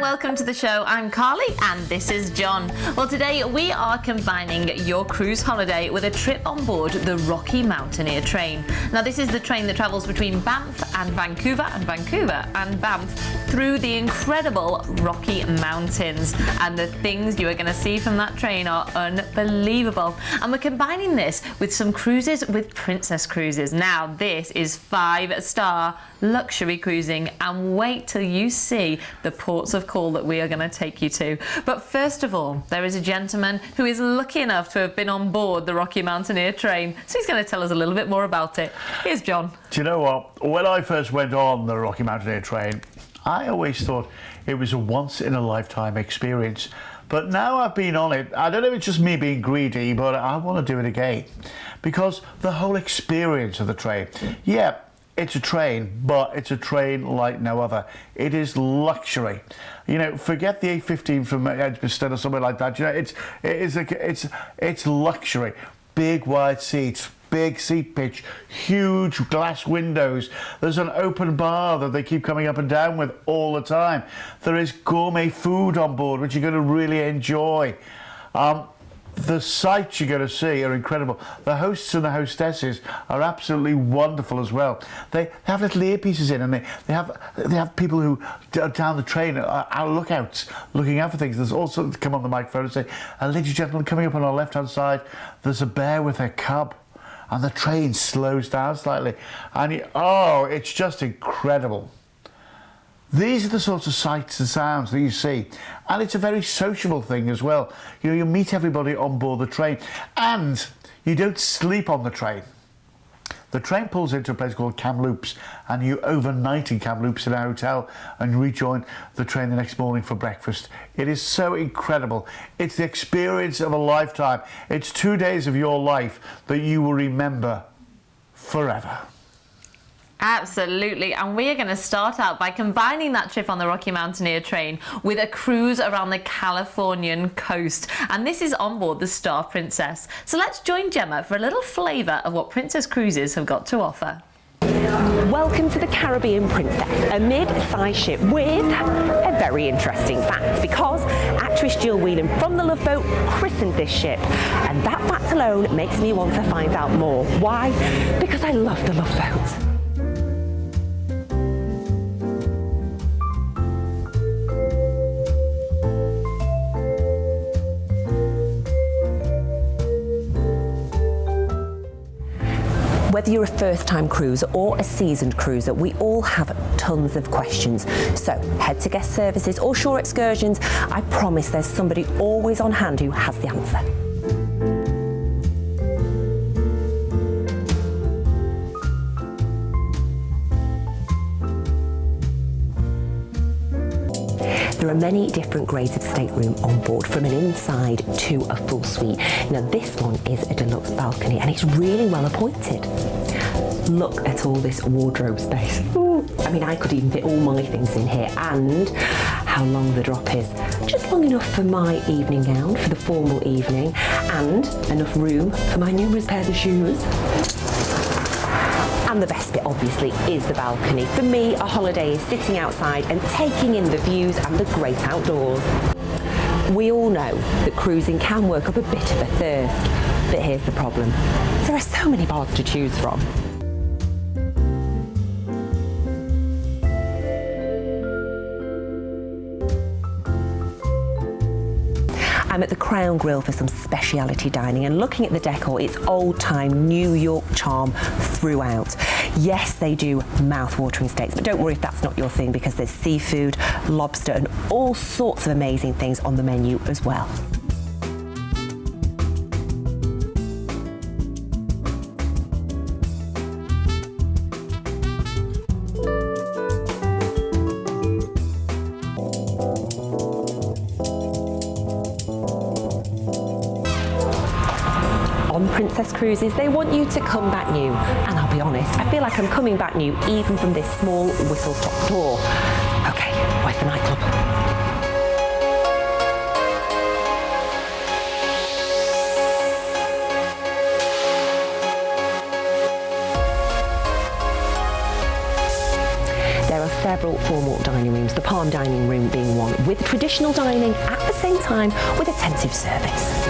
and welcome to the show. I'm Carly and this is John. Well, today we are combining your cruise holiday with a trip on board the Rocky Mountaineer train. Now, this is the train that travels between Banff and Vancouver and Banff through the incredible Rocky Mountains. And the things you are going to see from that train are unbelievable. And we're combining this with some cruises with Princess Cruises. Now, this is 5-star luxury cruising, and wait till you see the ports of call that we are going to take you to. But first of all, there is a gentleman who is lucky enough to have been on board the Rocky Mountaineer train, so he's going to tell us a little bit more about it. Here's John. Do you know what? When I first went on the Rocky Mountaineer train, I always thought it was a once-in-a-lifetime experience. But now I've been on it, I don't know if it's just me being greedy, but I want to do it again. Because the whole experience of the train, yeah, it's a train, but it's a train like no other. It is luxury. You know, forget the A15 from Edgbaston or somewhere like that. You know, it's luxury. Big wide seats, big seat pitch, huge glass windows. There's an open bar that they keep coming up and down with all the time. There is gourmet food on board, which you're going to really enjoy. The sights you're going to see are incredible. The hosts and the hostesses are absolutely wonderful as well. They have little earpieces in, and they have people who down the train are lookouts, looking out for things. There's also come on the microphone and say, ladies and gentlemen, coming up on our left-hand side, there's a bear with a cub. And the train slows down slightly. And it's just incredible. These are the sorts of sights and sounds that you see. And it's a very sociable thing as well. You know, you meet everybody on board the train. And you don't sleep on the train. The train pulls into a place called Kamloops, and you overnight in Kamloops in a hotel and rejoin the train the next morning for breakfast. It is so incredible. It's the experience of a lifetime. It's 2 days of your life that you will remember forever. Absolutely, and we are going to start out by combining that trip on the Rocky Mountaineer train with a cruise around the Californian coast, and this is on board the Star Princess. So let's join Gemma for a little flavour of what Princess Cruises have got to offer. Welcome to the Caribbean Princess, a mid-size ship with a very interesting fact, because actress Jill Whelan from The Love Boat christened this ship, and that fact alone makes me want to find out more. Why? Because I love The Love Boat. Whether you're a first-time cruiser or a seasoned cruiser, we all have tons of questions. So head to guest services or shore excursions. I promise there's somebody always on hand who has the answer. There are many different grades of stateroom on board, from an inside to a full suite. Now this one is a deluxe balcony and it's really well appointed. Look at all this wardrobe space. Ooh, I mean, I could even fit all my things in here, and how long the drop is. Just long enough for my evening gown for the formal evening, and enough room for my numerous pairs of shoes. And the best bit, obviously, is the balcony. For me, a holiday is sitting outside and taking in the views and the great outdoors. We all know that cruising can work up a bit of a thirst, but here's the problem. There are so many bars to choose from. I'm at the Crown Grill for some speciality dining, and looking at the decor, it's old-time New York charm throughout. Yes, they do mouth-watering steaks, but don't worry if that's not your thing, because there's seafood, lobster, and all sorts of amazing things on the menu as well. Princess Cruises, they want you to come back new, and I'll be honest, I feel like I'm coming back new even from this small whistle-stop door. Okay, where's the nightclub? There are several formal dining rooms, the Palm fine dining room being one, with traditional dining at the same time with attentive service.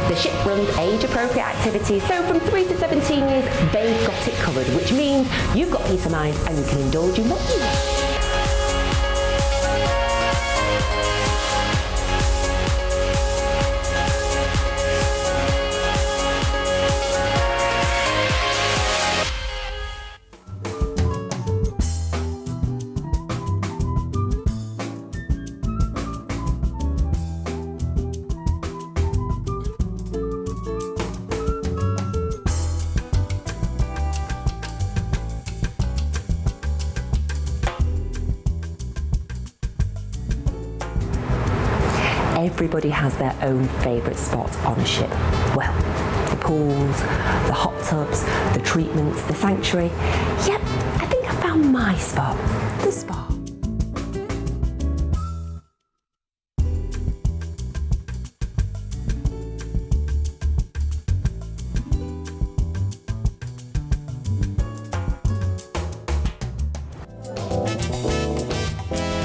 The ship runs age-appropriate activities, so from 3 to 17 years, they've got it covered, which means you've got peace of mind and you can indulge in what you want. Everybody has their own favourite spot on a ship. Well, the pools, the hot tubs, the treatments, the sanctuary. Yep, I think I found my spot, the spa.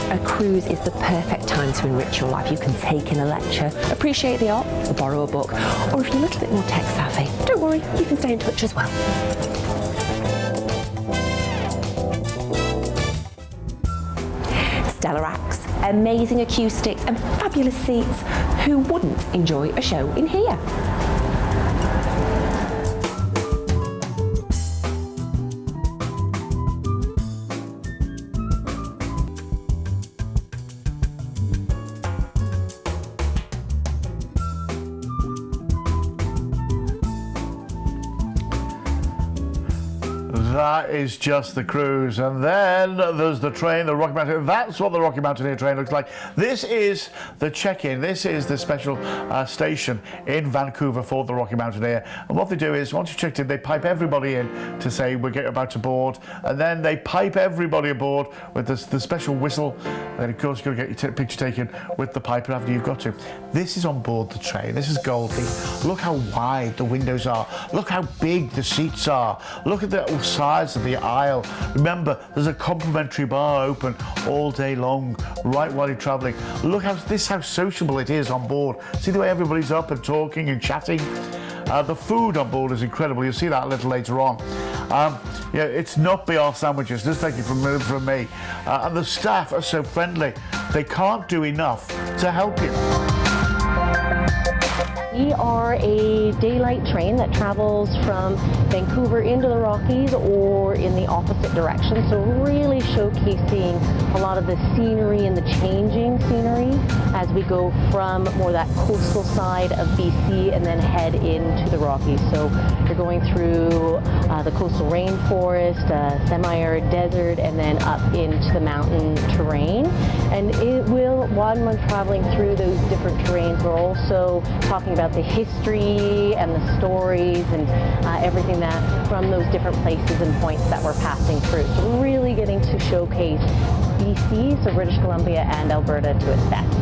A cruise is the perfect time to enrich your life. You can take in a lecture, appreciate the art, or borrow a book, or if you're a little bit more tech savvy, don't worry, you can stay in touch as well. Stellar acts, amazing acoustics, and fabulous seats. Who wouldn't enjoy a show in here? That is just the cruise, and then there's the train, the Rocky Mountaineer. That's what the Rocky Mountaineer train looks like. This is the check-in. This is the special station in Vancouver for the Rocky Mountaineer. And what they do is, once you're checked in, they pipe everybody in to say we're about to board, and then they pipe everybody aboard with the special whistle. And then, of course, you've got to get your picture taken with the piper after you've got to. This is on board the train. This is Gold Leaf. Look how wide the windows are. Look how big the seats are. Look at the size of the aisle. Remember, there's a complimentary bar open all day long, right while you're travelling. Look how sociable it is on board. See the way everybody's up and talking and chatting. The food on board is incredible. You'll see that a little later on. Yeah, it's not BR sandwiches. Just thank you from me. And the staff are so friendly. They can't do enough to help you. We are a daylight train that travels from Vancouver into the Rockies or in the opposite direction, so really showcasing a lot of the scenery and the changing scenery as we go from more that coastal side of BC and then head into the Rockies. So you're going through the coastal rainforest, semi-arid desert, and then up into the mountain terrain. And it will, while we're traveling through those different terrains, we're also talking about the history and the stories and everything that from those different places and points that we're passing through. So we're really getting to showcase BC, so British Columbia and Alberta, to its best.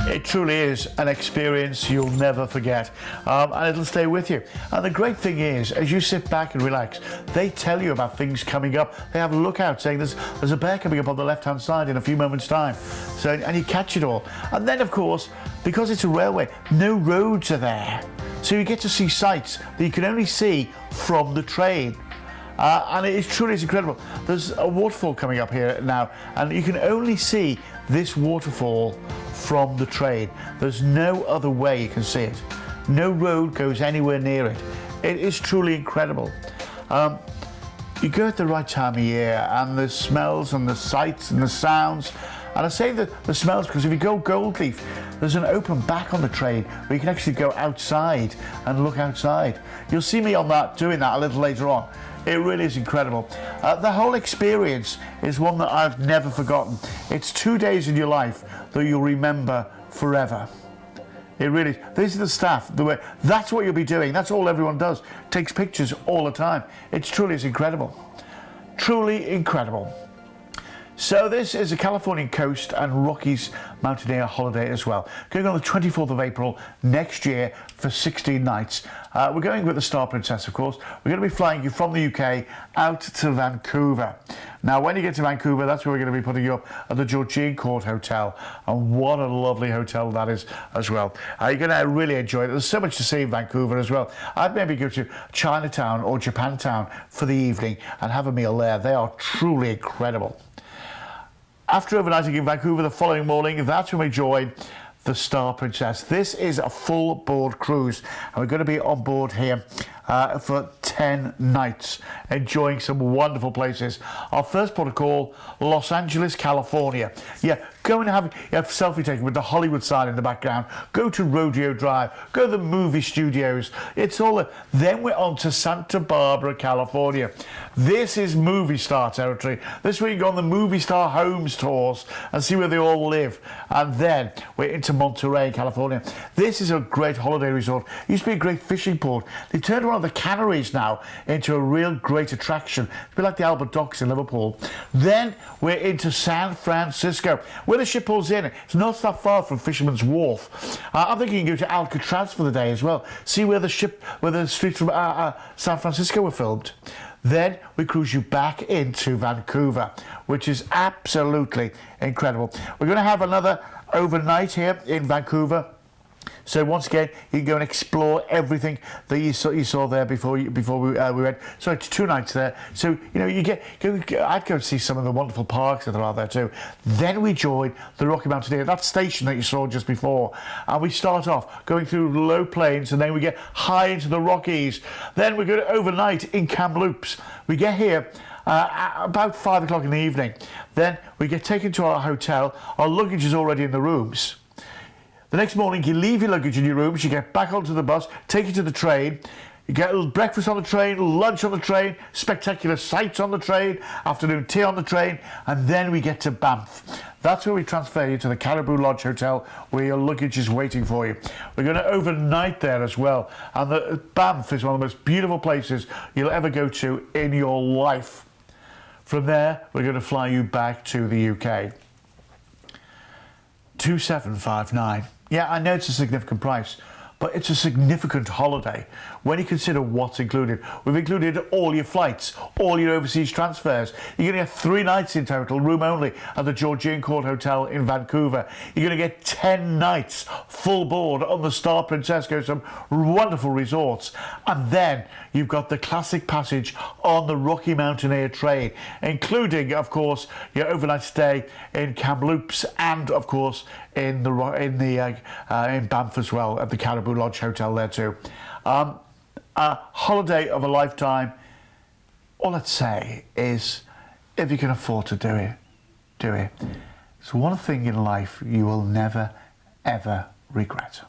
It truly is an experience you'll never forget, and it'll stay with you. And the great thing is, as you sit back and relax, they tell you about things coming up. They have a lookout saying there's a bear coming up on the left-hand side in a few moments' time. So, and you catch it all. And then, of course, because it's a railway, no roads are there. So you get to see sights that you can only see from the train. And it truly is incredible. There's a waterfall coming up here now, and you can only see this waterfall from the train. There's no other way you can see it. No road goes anywhere near it. It is truly incredible. You go at the right time of year, and the smells and the sights and the sounds. And I say the smells because if you go Gold Leaf, there's an open back on the train where you can actually go outside and look outside. You'll see me on that, doing that a little later on. It really is incredible. The whole experience is one that I've never forgotten. It's 2 days in your life that you'll remember forever. It really is. These are the staff. That's what you'll be doing. That's all everyone does. Takes pictures all the time. It truly is incredible. Truly incredible. So this is a Californian coast and Rockies Mountaineer holiday as well. Going on the 24th of April next year for 16 nights. We're going with the Star Princess, of course. We're going to be flying you from the UK out to Vancouver. Now, when you get to Vancouver, that's where we're going to be putting you up at the Georgian Court Hotel. And what a lovely hotel that is as well. You're going to really enjoy it. There's so much to see in Vancouver as well. I'd maybe go to Chinatown or Japantown for the evening and have a meal there. They are truly incredible. After overnighting in Vancouver the following morning, that's when we join the Star Princess. This is a full board cruise and we're going to be on board here for 10 nights, enjoying some wonderful places. Our first port of call, Los Angeles, California. Yeah, go and have a selfie taken with the Hollywood sign in the background. Go to Rodeo Drive. Go to the movie studios. It's all. Then we're on to Santa Barbara, California. This is movie star territory. This week on the movie star homes tours and see where they all live. And then we're into Monterey, California. This is a great holiday resort. It used to be a great fishing port. They turned one of the canneries now into a real great attraction. It's a bit like the Albert Docks in Liverpool. Then we're into San Francisco, where the ship pulls in. It's not that far from Fisherman's Wharf. I'm thinking you can go to Alcatraz for the day as well. See where the streets from San Francisco were filmed. Then we cruise you back into Vancouver, which is absolutely incredible. We're going to have another overnight here in Vancouver. So once again, you can go and explore everything that you saw there before we went. So it's 2 nights there. So I'd go and see some of the wonderful parks that are there too. Then we join the Rocky Mountaineer, that station that you saw just before, and we start off going through low plains, and then we get high into the Rockies. Then we go to overnight in Kamloops. We get here about 5 o'clock in the evening. Then we get taken to our hotel. Our luggage is already in the rooms. The next morning, you leave your luggage in your rooms, you get back onto the bus, take it to the train, you get a little breakfast on the train, lunch on the train, spectacular sights on the train, afternoon tea on the train, and then we get to Banff. That's where we transfer you to the Caribou Lodge Hotel, where your luggage is waiting for you. We're going to overnight there as well, and Banff is one of the most beautiful places you'll ever go to in your life. From there, we're going to fly you back to the UK. 2759. Yeah, I know it's a significant price, but it's a significant holiday when you consider what's included. We've included all your flights, all your overseas transfers. You're going to get 3 nights in total, room only, at the Georgian Court Hotel in Vancouver. You're going to get 10 nights full board on the Star Princess, go to some wonderful resorts. And then you've got the classic passage on the Rocky Mountaineer train, including, of course, your overnight stay in Kamloops and, of course, in Banff as well, at the Caribou Lodge Hotel there too. A holiday of a lifetime. All I'd say is, if you can afford to do it, do it. It's one thing in life you will never, ever regret.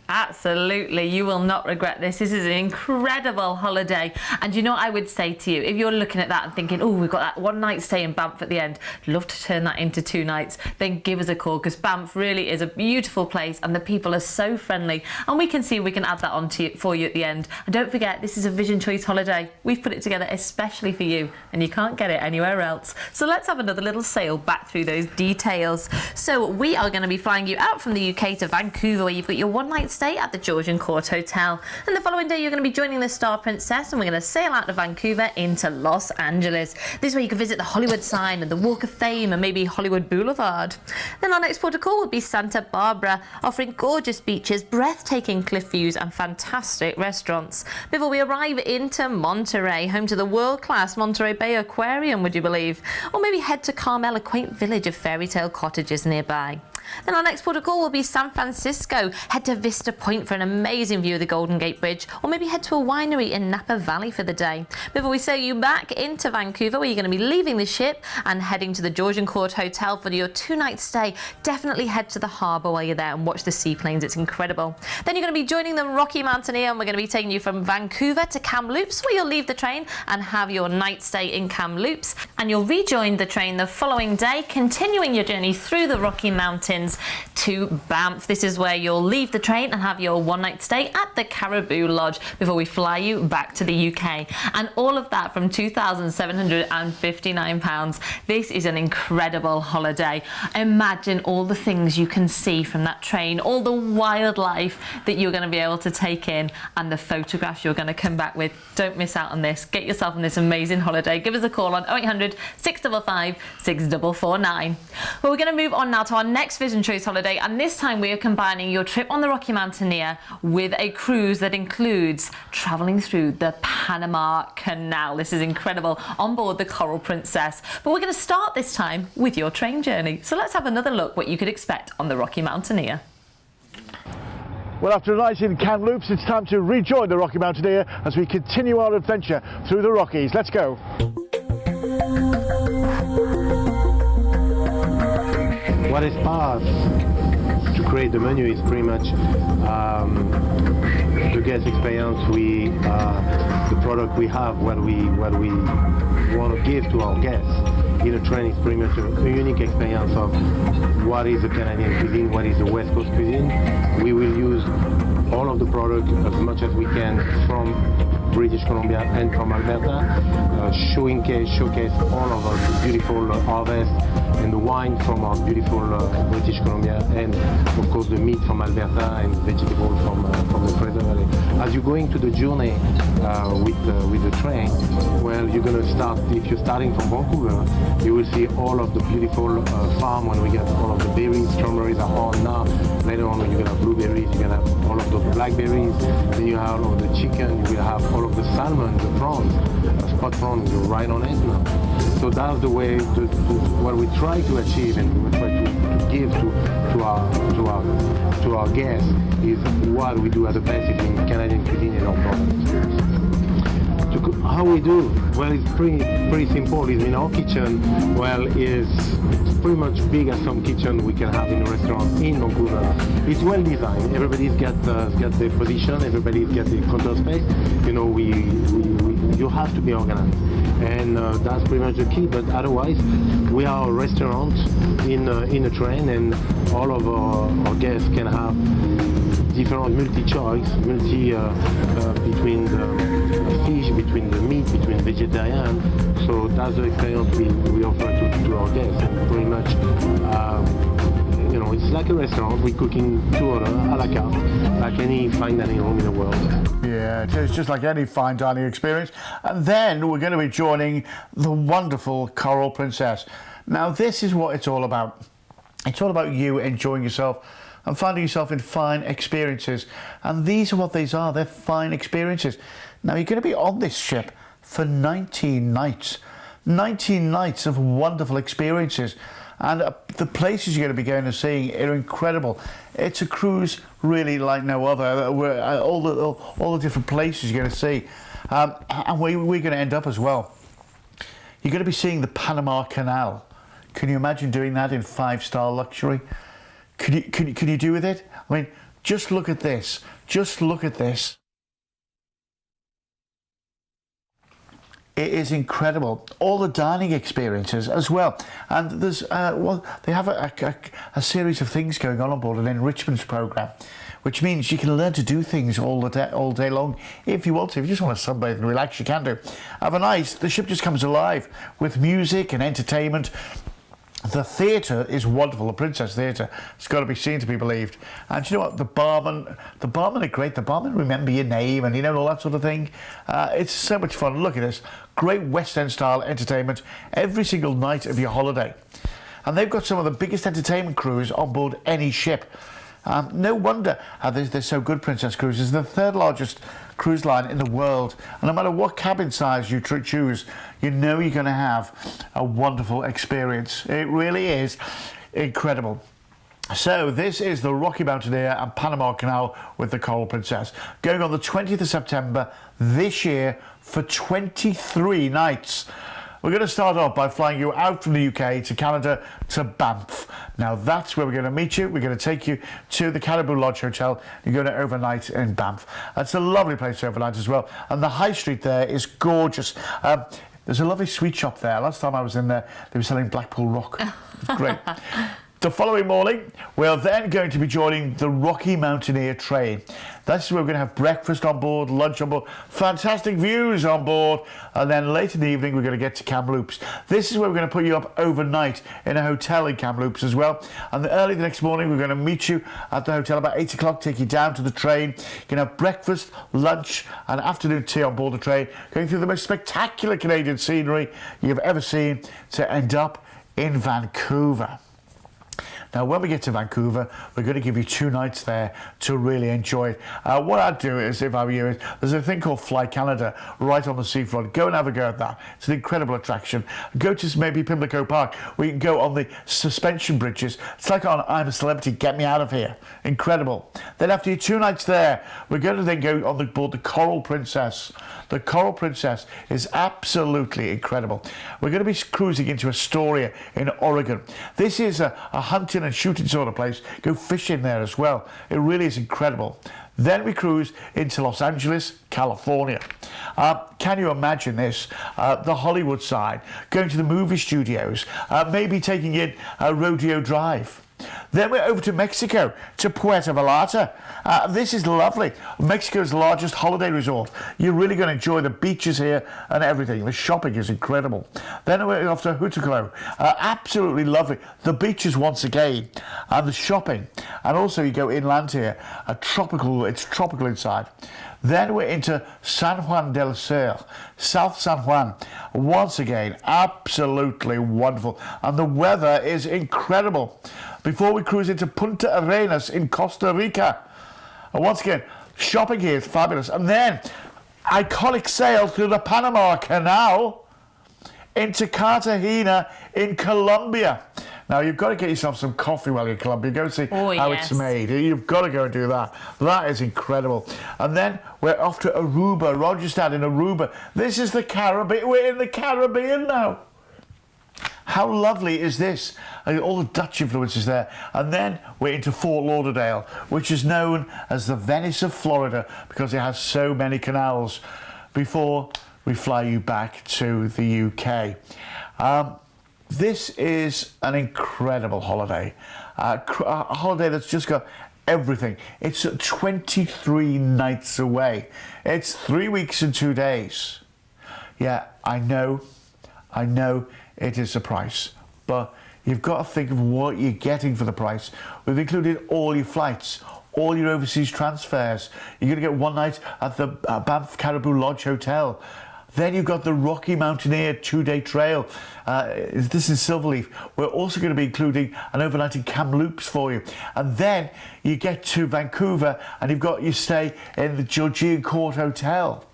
Absolutely, you will not regret this. This is an incredible holiday. And you know what I would say to you, if you're looking at that and thinking, oh, we've got that 1 night stay in Banff at the end, love to turn that into 2 nights, then give us a call, because Banff really is a beautiful place and the people are so friendly, and we can see if we can add that on for you at the end. And don't forget, this is a Vision Choice holiday. We've put it together especially for you, and you can't get it anywhere else. So let's have another little sail back through those details. So we are going to be flying you out from the UK to Vancouver, where you've got your 1 night stay at the Georgian Court Hotel. And the following day, you're going to be joining the Star Princess, and we're going to sail out of Vancouver into Los Angeles. This is where you can visit the Hollywood sign and the Walk of Fame and maybe Hollywood Boulevard. Then our next port of call will be Santa Barbara, offering gorgeous beaches, breathtaking cliff views and fantastic restaurants. Before we arrive into Monterey, home to the world-class Monterey Bay Aquarium, would you believe? Or maybe head to Carmel, a quaint village of fairy tale cottages nearby. Then our next port of call will be San Francisco. Head to Vista Point for an amazing view of the Golden Gate Bridge, or maybe head to a winery in Napa Valley for the day. Before we sail you back into Vancouver, where you're going to be leaving the ship and heading to the Georgian Court Hotel for your 2-night stay, definitely head to the harbour while you're there and watch the seaplanes. It's incredible. Then you're going to be joining the Rocky Mountaineer, and we're going to be taking you from Vancouver to Kamloops, where you'll leave the train and have your night stay in Kamloops, and you'll rejoin the train the following day, continuing your journey through the Rocky Mountains to Banff. This is where you'll leave the train and have your one-night stay at the Caribou Lodge before we fly you back to the UK. And all of that from £2,759. This is an incredible holiday. Imagine all the things you can see from that train, all the wildlife that you're going to be able to take in, and the photographs you're going to come back with. Don't miss out on this. Get yourself on this amazing holiday. Give us a call on 0800 655 6449. Well, we're going to move on now to our next Vision Choice holiday, and this time we are combining your trip on the Rocky Mountaineer with a cruise that includes travelling through the Panama Canal. This is incredible, on board the Coral Princess. But we're going to start this time with your train journey. So let's have another look what you could expect on the Rocky Mountaineer. Well, after a night in Kamloops, it's time to rejoin the Rocky Mountaineer as we continue our adventure through the Rockies. Let's go. What is us to create the menu is pretty much the guest experience, the product we have, what we want to give to our guests in a train is pretty much a unique experience of what is the Canadian cuisine, what is the West Coast cuisine. We will use all of the product as much as we can from British Columbia and from Alberta, showcase all of our beautiful harvest and the wine from our beautiful British Columbia, and of course the meat from Alberta and vegetables from the Fraser Valley. As you're going to the journey with the train, well, you're going to start, if you're starting from Vancouver, you will see all of the beautiful farm when we get all of the berries. Strawberries are on now. Later on, you're going to have blueberries, you're going to have all of the blackberries, then you have all of the chicken, you will have all of the salmon, the prawns, spot prawns, you're right on it now. So that's the way what we try to achieve and we try to give to our guests is what we do as a basic in Canadian cuisine in our products. How we do? Well, it's pretty simple. It's in our kitchen. Well, it's pretty much big as some kitchen we can have in a restaurant in Vancouver. It's well designed. Everybody's got their position. Everybody's got their counter space. You know, you have to be organized, and that's pretty much the key. But otherwise, we are a restaurant in a train, and all of our guests can have different multi-choice, between the fish, between the meat, between vegetarian. So that's the experience we offer to our guests. And pretty much, you know, it's like a restaurant. We're cooking to order, a la carte, like any fine dining room in the world. Yeah, it is just like any fine dining experience. And then we're going to be joining the wonderful Coral Princess. Now, this is what it's all about. It's all about you enjoying yourself and finding yourself in fine experiences. And these are what these are. They're fine experiences. Now, you're going to be on this ship for 19 nights. 19 nights of wonderful experiences. And the places you're going to be going and seeing are incredible. It's a cruise really like no other. All the different places you're going to see. And we're going to end up as well. You're going to be seeing the Panama Canal. Can you imagine doing that in 5-star luxury? Can you do with it? I mean, just look at this. Just look at this. It is incredible. All the dining experiences as well. And there's well, they have a series of things going on board an enrichment program, which means you can learn to do things all day long if you want to. If you just want to sunbathe and relax, you can do. Overnight, the ship just comes alive with music and entertainment. The theatre is wonderful. The Princess Theatre. It's got to be seen to be believed. And you know what? The barmen are great. The barmen remember your name and, you know, all that sort of thing. It's so much fun. Look at this. Great West End style entertainment every single night of your holiday. And they've got some of the biggest entertainment crews on board any ship. No wonder they're so good, Princess Cruises. They're the third largest cruise line in the world. And no matter what cabin size you choose, you know you're going to have a wonderful experience. It really is incredible. So this is the Rocky Mountaineer and Panama Canal with the Coral Princess, going on the 20th of September this year for 23 nights. We're going to start off by flying you out from the UK to Canada to Banff. Now that's where we're going to meet you. We're going to take you to the Caribou Lodge Hotel. You're going to overnight in Banff. It's a lovely place to overnight as well. And the high street there is gorgeous. There's a lovely sweet shop there. Last time I was in there, they were selling Blackpool Rock. It's great. The following morning, we're then going to be joining the Rocky Mountaineer train. That's where we're going to have breakfast on board, lunch on board, fantastic views on board, and then late in the evening we're going to get to Kamloops. This is where we're going to put you up overnight in a hotel in Kamloops as well. And early the next morning we're going to meet you at the hotel about 8 o'clock, take you down to the train. You're going to have breakfast, lunch and afternoon tea on board the train, going through the most spectacular Canadian scenery you've ever seen to end up in Vancouver. Now, when we get to Vancouver, we're going to give you 2 nights there to really enjoy it. What I'd do is, if I were you, there's a thing called Fly Canada right on the seafront. Go and have a go at that. It's an incredible attraction. Go to maybe Pimlico Park, where you can go on the suspension bridges. It's like on I'm a Celebrity, Get Me Out of Here. Incredible. Then after your 2 nights there, we're going to then go on board the Coral Princess. The Coral Princess is absolutely incredible. We're going to be cruising into Astoria in Oregon. This is a hunting and shooting sort of place. Go fishing there as well. It really is incredible. Then we cruise into Los Angeles, California. Can you imagine this? The Hollywood side, going to the movie studios, maybe taking in Rodeo Drive. Then we're over to Mexico, to Puerto Vallarta. This is lovely. Mexico's largest holiday resort. You're really going to enjoy the beaches here and everything. The shopping is incredible. Then we're off to Jutucalo. Absolutely lovely. The beaches once again, and the shopping. And also you go inland here. It's tropical inside. Then we're into San Juan del Sur, South San Juan. Once again, absolutely wonderful. And the weather is incredible. Before we cruise into Punta Arenas in Costa Rica. And once again, shopping here is fabulous. And then, iconic sail through the Panama Canal into Cartagena in Colombia. Now, you've got to get yourself some coffee while you're in Colombia. Go and see how it's made. You've got to go and do that. That is incredible. And then we're off to Aruba, Rogerstad in Aruba. This is the Caribbean. We're in the Caribbean now. How lovely is this? All the Dutch influences there. And then we're into Fort Lauderdale, which is known as the Venice of Florida because it has so many canals, before we fly you back to the UK. This is an incredible holiday. A holiday that's just got everything. It's 23 nights away. It's 3 weeks and 2 days. Yeah, I know it is a price, but you've got to think of what you're getting for the price. We've included all your flights, all your overseas transfers. You're going to get 1 night at the Banff Caribou Lodge Hotel. Then you've got the Rocky Mountaineer 2-day trail. This is Silverleaf. We're also going to be including an overnight in Kamloops for you. And then you get to Vancouver and you've got your stay in the Georgian Court Hotel.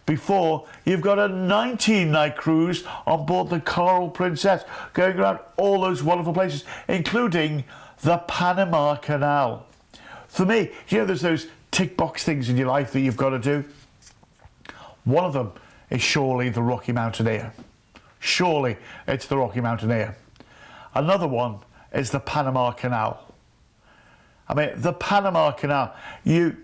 Before, you've got a 19-night cruise on board the Coral Princess, going around all those wonderful places, including the Panama Canal. For me, you know, there's those tick box things in your life that you've got to do. One of them is surely the Rocky Mountaineer. Surely it's the Rocky Mountaineer. Another one is the Panama Canal. I mean, the Panama Canal, you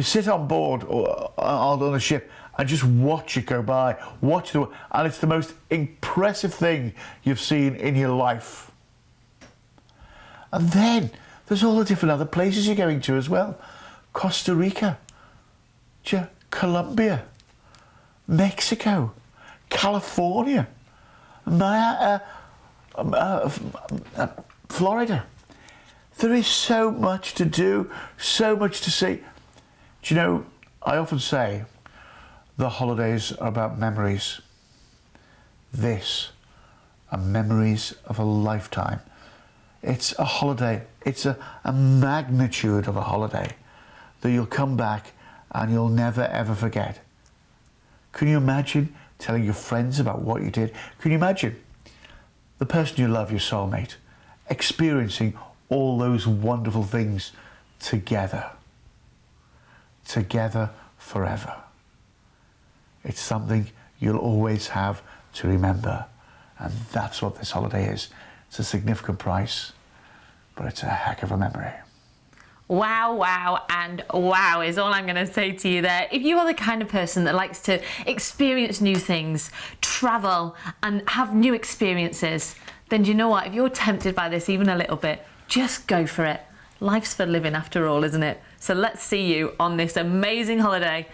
sit on board or on a ship and just watch it go by, and it's the most impressive thing you've seen in your life. And then there's all the different other places you're going to as well. Costa Rica, Colombia, Mexico, California, Florida. There is so much to do, so much to see. Do you know, I often say the holidays are about memories. This are memories of a lifetime. It's a holiday. It's a magnitude of a holiday that you'll come back and you'll never ever forget. Can you imagine telling your friends about what you did? Can you imagine the person you love, your soulmate, experiencing all those wonderful things together? Together forever. It's something you'll always have to remember. And that's what this holiday is. It's a significant price, but it's a heck of a memory. Wow, wow, and wow is all I'm going to say to you there. If you are the kind of person that likes to experience new things, travel and have new experiences, then do you know what? If you're tempted by this even a little bit, just go for it. Life's for living after all, isn't it? So let's see you on this amazing holiday,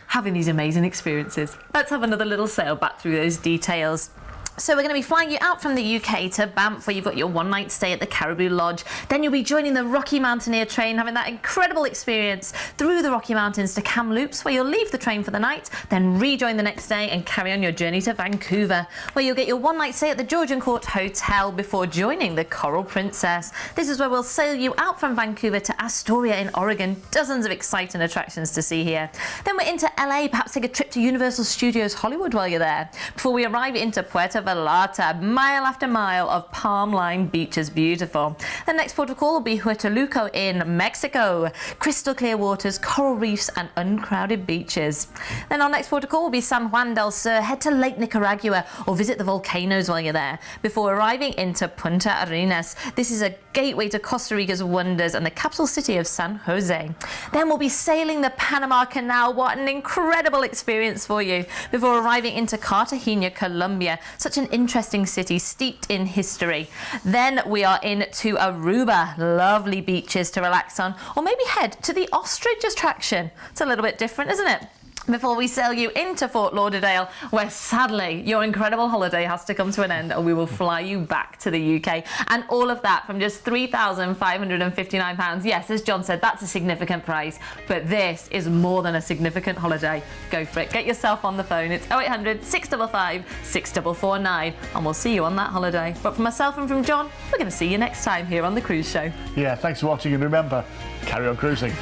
having these amazing experiences. Let's have another little sail back through those details. So we're going to be flying you out from the UK to Banff, where you've got your one-night stay at the Caribou Lodge. Then you'll be joining the Rocky Mountaineer train, having that incredible experience through the Rocky Mountains to Kamloops, where you'll leave the train for the night, then rejoin the next day and carry on your journey to Vancouver, where you'll get your one-night stay at the Georgian Court Hotel before joining the Coral Princess. This is where we'll sail you out from Vancouver to Astoria in Oregon. Dozens of exciting attractions to see here. Then we're into LA, perhaps take a trip to Universal Studios Hollywood while you're there, before we arrive into Puerto Vallarta, mile after mile of palm-lined beaches, beautiful. The next port of call will be Huatulco in Mexico. Crystal clear waters, coral reefs and uncrowded beaches. Then our next port of call will be San Juan del Sur. Head to Lake Nicaragua or visit the volcanoes while you're there, before arriving into Punta Arenas. This is a gateway to Costa Rica's wonders and the capital city of San Jose. Then we'll be sailing the Panama Canal. What an incredible experience for you, before arriving into Cartagena, Colombia. Such an interesting city steeped in history. Then we are into Aruba. Lovely beaches to relax on, or maybe head to the ostrich attraction. It's a little bit different, isn't it? Before we sail you into Fort Lauderdale, where sadly your incredible holiday has to come to an end, and we will fly you back to the UK. And all of that from just £3,559. Yes, as John said, that's a significant price, but this is more than a significant holiday. Go for it. Get yourself on the phone. It's 0800 655 6449, and we'll see you on that holiday. But from myself and from John, we're going to see you next time here on The Cruise Show. Yeah, thanks for watching, and remember, carry on cruising.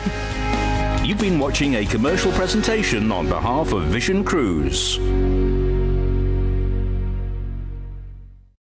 You've been watching a commercial presentation on behalf of Vision Cruise.